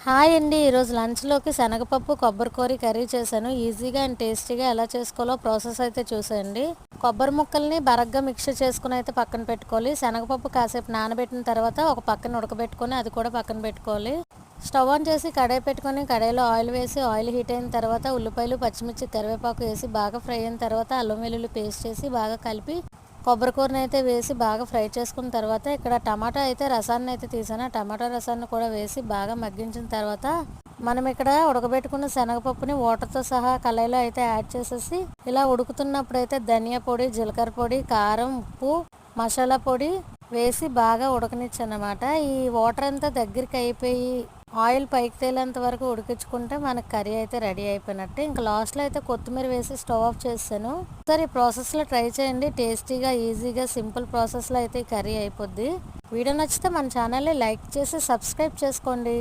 Hi అండి. ఈరోజు లంచ్లోకి శనగపప్పు కొబ్బరికూర కర్రీ చేశాను. ఈజీగా అండ్ టేస్టీగా ఎలా చేసుకోవాలో ప్రాసెస్ అయితే చూసేయండి. కొబ్బరి ముక్కల్ని బరగ్గా మిక్స్ చేసుకుని అయితే పక్కన పెట్టుకోవాలి. శనగపప్పు కాసేపు నానబెట్టిన తర్వాత ఒక పక్కన ఉడకబెట్టుకొని అది కూడా పక్కన పెట్టుకోవాలి. స్టవ్ ఆన్ చేసి కడాయి పెట్టుకొని కడాయిలో ఆయిల్ వేసి ఆయిల్ హీట్ అయిన తర్వాత ఉల్లిపాయలు, పచ్చిమిర్చి, కరివేపాకు వేసి బాగా ఫ్రై అయిన తర్వాత అల్లం వెల్లుల్లి పేస్ట్ చేసి బాగా కలిపి కొబ్బరికూరని అయితే వేసి బాగా ఫ్రై చేసుకున్న తర్వాత ఇక్కడ టమాటా అయితే రసాన్ని అయితే తీసాను. టమాటా రసాన్ని కూడా వేసి బాగా మగ్గించిన తర్వాత మనం ఇక్కడ ఉడకబెట్టుకున్న శనగపప్పుని వాటర్తో సహా కళాయిలో అయితే యాడ్ చేసేసి ఇలా ఉడుకుతున్నప్పుడు అయితే ధనియా పొడి, జీలకర్ర పొడి, కారం, ఉప్పు, మసాలా పొడి వేసి బాగా ఉడకనిచ్చనమాట. ఈ వాటర్ అంతా దగ్గరికి అయిపోయి ఆయిల్ పైకి తేలేంత వరకు ఉడికించుకుంటే మనకు కర్రీ అయితే రెడీ అయిపోయినట్టే. ఇంకా లాస్ట్లో అయితే కొత్తిమీర వేసి స్టవ్ ఆఫ్ చేస్తాను. సరే ఈ ప్రాసెస్లో ట్రై చేయండి. టేస్టీగా, ఈజీగా, సింపుల్ ప్రాసెస్లో అయితే ఈ కర్రీ అయిపోద్ది. వీడియో నచ్చితే మన ఛానల్ని లైక్ చేసి సబ్స్క్రైబ్ చేసుకోండి.